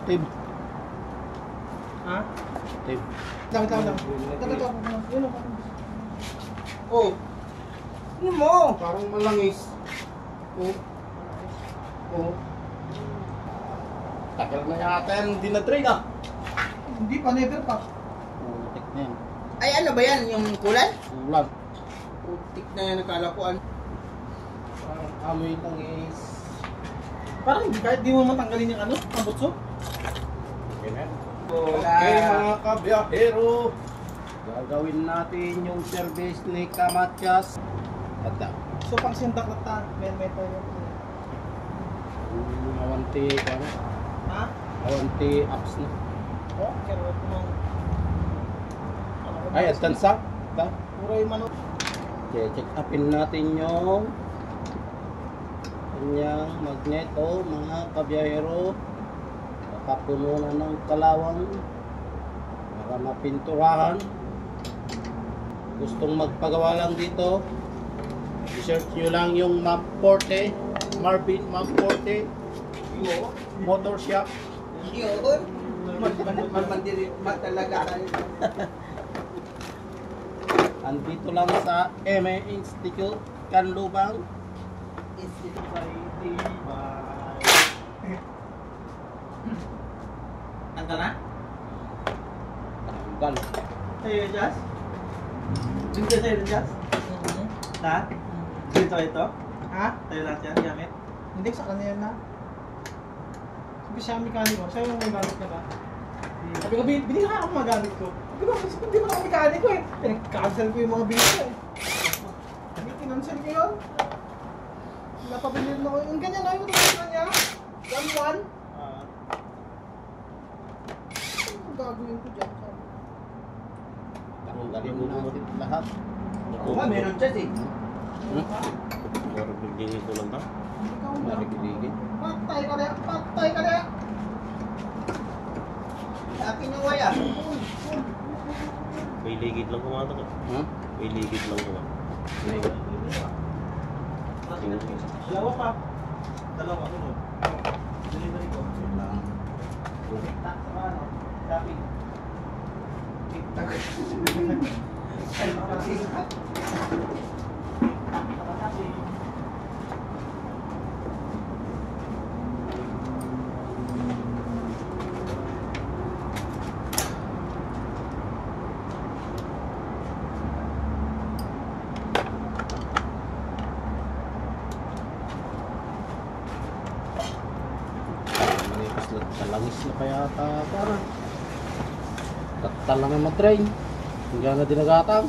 Tim. Ha? Tim. Lang. Yun o. Oh. Ano mo? Parang malangis. Oh. Oh. Tagal na yata yan, hindi na-train ah. Hindi pa, never pa. Putik na yan. Ay, ano ba yan? Yung kulay? Sulag. Putik na yan, nakalakuan. Parang amoy lang is... Parang kahit di mo matanggalin yung ano, kabutso. Okay na. Wala. Okay mga kabiyahero. Gagawin natin yung service ni Kamatyas. At So pang sindak na ta, metal yun. awanti, ano? Ha? Awanti apps na. Oh, kerot mo. Ay, at tansa. Puro yung manok. Check upin natin yung kanyang magneto, mga kabiyahero. Nakapuno na ng kalawang para mapinturahan. Gustong magpagawa lang dito, i-search nyo lang yung Ma'am Forte, Marvin Ma'am Forte Motor Shop. Yun. Magmandiri talaga tayo. Andito lang sa MA Institute, Canlubang. Tanggal na? Tanggal. Tayo, Jazz? Dito tayo, Jazz? Ha? Dito ito? Ha? Tayo lahat yan, gamit? Hindi, sa kanya yan na. Sabi siya ang mekaniko, siya yung may gamit ka ba? Sabi ko, binili ka ako mga gamit ko. Sabi ko, hindi mo na ako mekaniko eh. Pinag-cancel ko yung mga bilis ko eh. Sabi, kinancel ko yun. Napabili na ako. Yung ganyan na yung tinignan niya. 1-1. Ang gagawin ko dyan. Tanggalin mo natin lahat. Oo nga, meron dyan eh. Marigigin ko lang ba? Ikaw na. Marigigin. Patay ka na! Patay ka na! Sa akin yung waya. May ligid lang kumata ka. May ligid lang kumata. Dalawa pa. Dalawa. Sunod. Delivery ko. Tiktak sa ano? Shopping. Tiktak. Ay, makasikap. Tiktak sa shopping. Talangis na pa yata para talang na matrain hindi na dinagatang.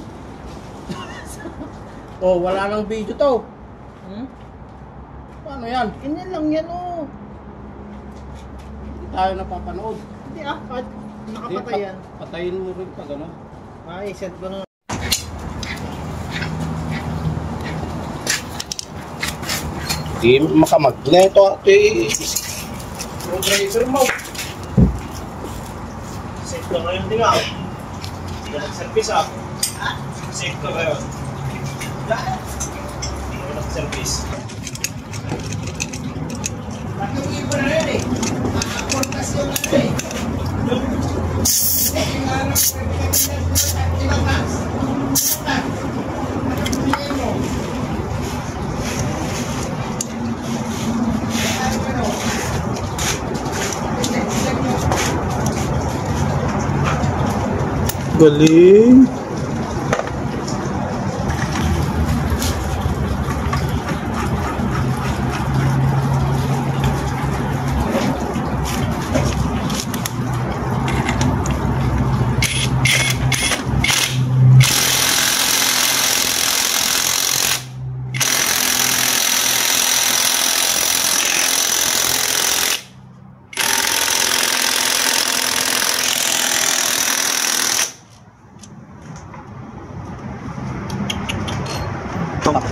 Oh, wala nang video to. Paano yan? Ganyan lang yan oh. Hindi tayo napapanood. Hindi kahit nakapatay yan. Patayin mo rin pag ano. Ay, send ko na. Hindi makamagneto ate. Yung driver mo. Save ko ngayon din ako. Hindi ka nag-service ako. Save ko ngayon. Hindi ka nag-service. Bakit iba na rin eh? Makaportas yung ano eh. Yung araw, ibang tax. Galing.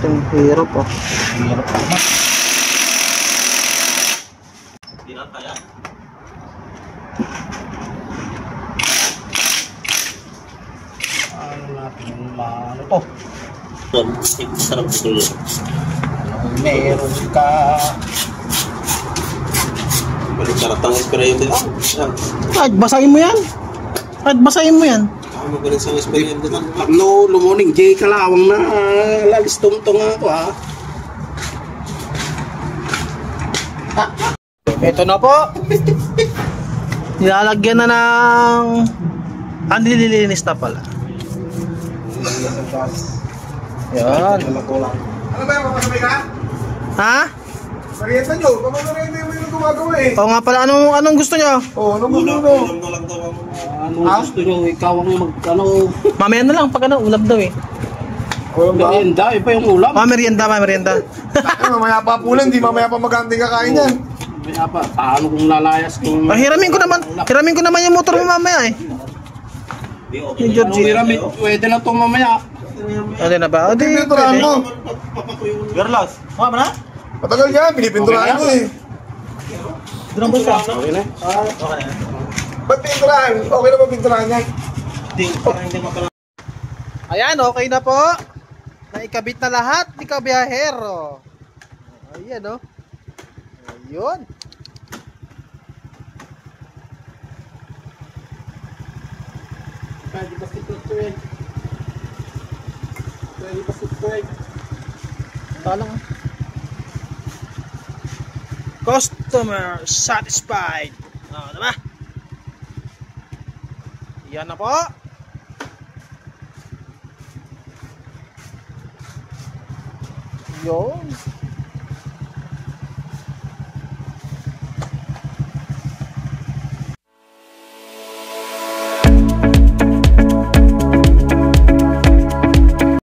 Ang hirap oh. Hirap naman. Hindi na kaya. Ano natin yung ano to? Sarap ito. Meron ka. Balik Karatang spray din. Kahit basahin mo yan. Kahit basahin mo yan. Magaling sa spray din. No, lumuning J kalawang na lalis tungtong ako ha. Ito na po. Nilalagyan na ng... nililinis na pala. Yan. Ano ba yung papasabay ka? Ha? Marieta nyo, pamamarieta mo yung gumagawa eh. Oo nga pala, anong gusto nyo? Oo, ano gusto mo? Ano gusto nyo? Ikaw ang ano? Mamaya na lang, pag ulam daw eh. Merienda, iba yung ulam. Merienda. Mamaya pa pulan, di mamaya pa maganting kakain yan. Kaya pa, paano kung lalayas kung... Hiramin ko naman yung motor mo mamaya eh. Yung Georgie. Pwede na itong mamaya. Ano na ba? O di, Pinipinturahan mo. Garlas. Mama na? Matagal yan, pinipinturahan mo eh. Doon ba siya? Okay na. Ba't pinturahan? Okay na ba pinturahan yan? Ayan, okay na po. Naikabit na lahat ni kabiyahero. Ayan o. Ayun. Pwede ba ito eh? Pwede ba ito eh? Talang ah. Customer satisfied. Diba? Yan na po. Yun.